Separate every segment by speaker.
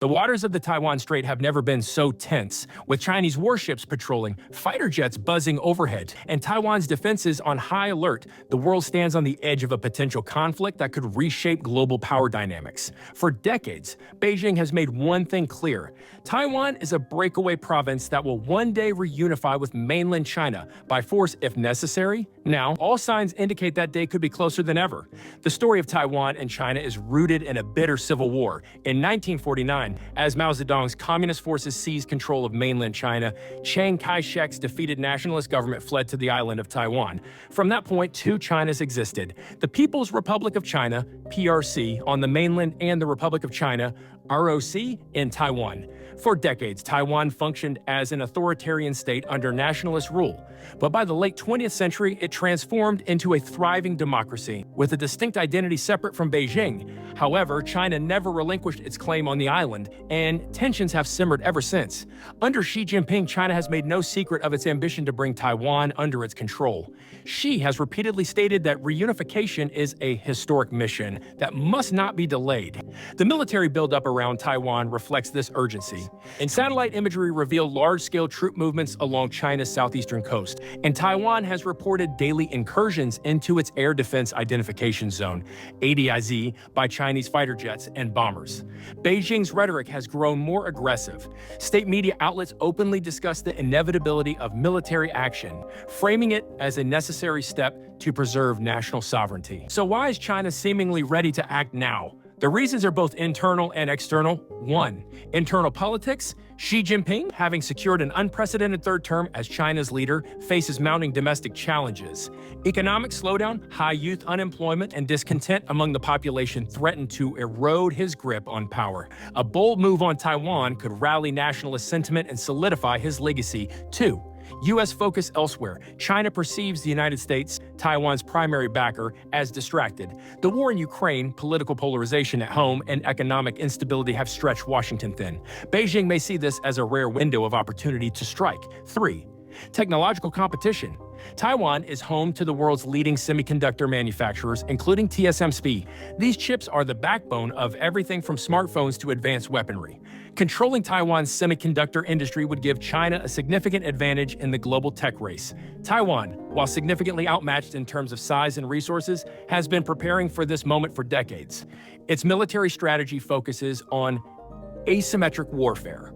Speaker 1: The waters of the Taiwan Strait have never been so tense, with Chinese warships patrolling, fighter jets buzzing overhead, and Taiwan's defenses on high alert. The world stands on the edge of a potential conflict that could reshape global power dynamics. For decades, Beijing has made one thing clear: Taiwan is a breakaway province that will one day reunify with mainland China by force if necessary. Now, all signs indicate that day could be closer than ever. The story of Taiwan and China is rooted in a bitter civil war. In 1949, as Mao Zedong's communist forces seized control of mainland China, Chiang Kai-shek's defeated nationalist government fled to the island of Taiwan. From that point, two Chinas existed: the People's Republic of China, PRC, on the mainland, and the Republic of China, ROC, in Taiwan. For decades, Taiwan functioned as an authoritarian state under nationalist rule. But by the late 20th century, it transformed into a thriving democracy, with a distinct identity separate from Beijing. However, China never relinquished its claim on the island, and tensions have simmered ever since. Under Xi Jinping, China has made no secret of its ambition to bring Taiwan under its control. Xi has repeatedly stated that reunification is a historic mission that must not be delayed. The military buildup around Taiwan reflects this urgency. And satellite imagery revealed large-scale troop movements along China's southeastern coast, and Taiwan has reported daily incursions into its air defense identification zone, ADIZ, by Chinese fighter jets and bombers. Beijing's rhetoric has grown more aggressive. State media outlets openly discuss the inevitability of military action, framing it as a necessary step to preserve national sovereignty. So why is China seemingly ready to act now? The reasons are both internal and external. 1. Internal politics. Xi Jinping, having secured an unprecedented third term as China's leader, faces mounting domestic challenges. Economic slowdown, high youth unemployment, and discontent among the population threaten to erode his grip on power. A bold move on Taiwan could rally nationalist sentiment and solidify his legacy. 2. U.S. focus elsewhere. China perceives the United States, Taiwan's primary backer, as distracted. The war in Ukraine, political polarization at home, and economic instability have stretched Washington thin. Beijing may see this as a rare window of opportunity to strike. 3. Technological competition. Taiwan is home to the world's leading semiconductor manufacturers, including TSMC. These chips are the backbone of everything from smartphones to advanced weaponry. Controlling Taiwan's semiconductor industry would give China a significant advantage in the global tech race. Taiwan, while significantly outmatched in terms of size and resources, has been preparing for this moment for decades. Its military strategy focuses on asymmetric warfare,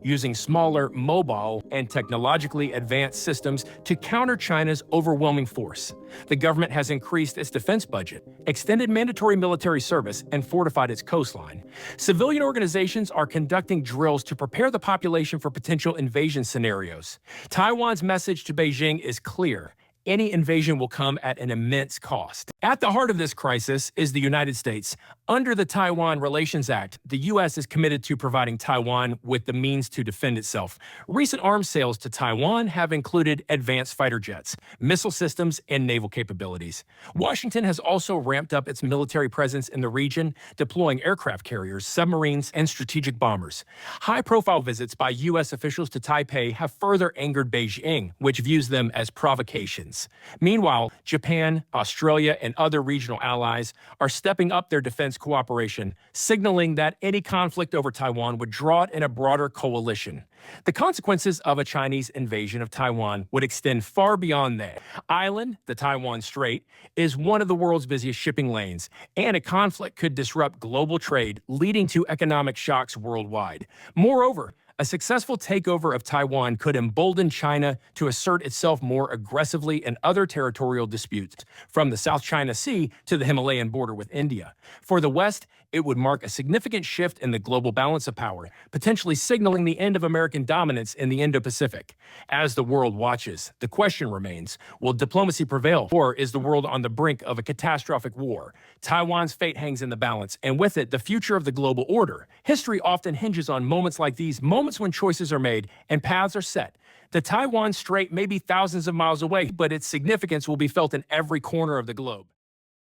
Speaker 1: using smaller, mobile, and technologically advanced systems to counter China's overwhelming force. The government has increased its defense budget, extended mandatory military service, and fortified its coastline. Civilian organizations are conducting drills to prepare the population for potential invasion scenarios. Taiwan's message to Beijing is clear: any invasion will come at an immense cost. At the heart of this crisis is the United States. Under the Taiwan Relations Act, the U.S. is committed to providing Taiwan with the means to defend itself. Recent arms sales to Taiwan have included advanced fighter jets, missile systems, and naval capabilities. Washington has also ramped up its military presence in the region, deploying aircraft carriers, submarines, and strategic bombers. High-profile visits by U.S. officials to Taipei have further angered Beijing, which views them as provocations. Meanwhile, Japan, Australia, and other regional allies are stepping up their defense cooperation, signaling that any conflict over Taiwan would draw it in a broader coalition. The consequences of a Chinese invasion of Taiwan would extend far beyond that. Island, the Taiwan Strait, is one of the world's busiest shipping lanes, and a conflict could disrupt global trade, leading to economic shocks worldwide. Moreover, a successful takeover of Taiwan could embolden China to assert itself more aggressively in other territorial disputes, from the South China Sea to the Himalayan border with India. For the West, it would mark a significant shift in the global balance of power, potentially signaling the end of American dominance in the Indo-Pacific. As the world watches, the question remains: will diplomacy prevail, or is the world on the brink of a catastrophic war? Taiwan's fate hangs in the balance, and with it, the future of the global order. History often hinges on moments like these, moments when choices are made and paths are set. The Taiwan Strait may be thousands of miles away, but its significance will be felt in every corner of the globe.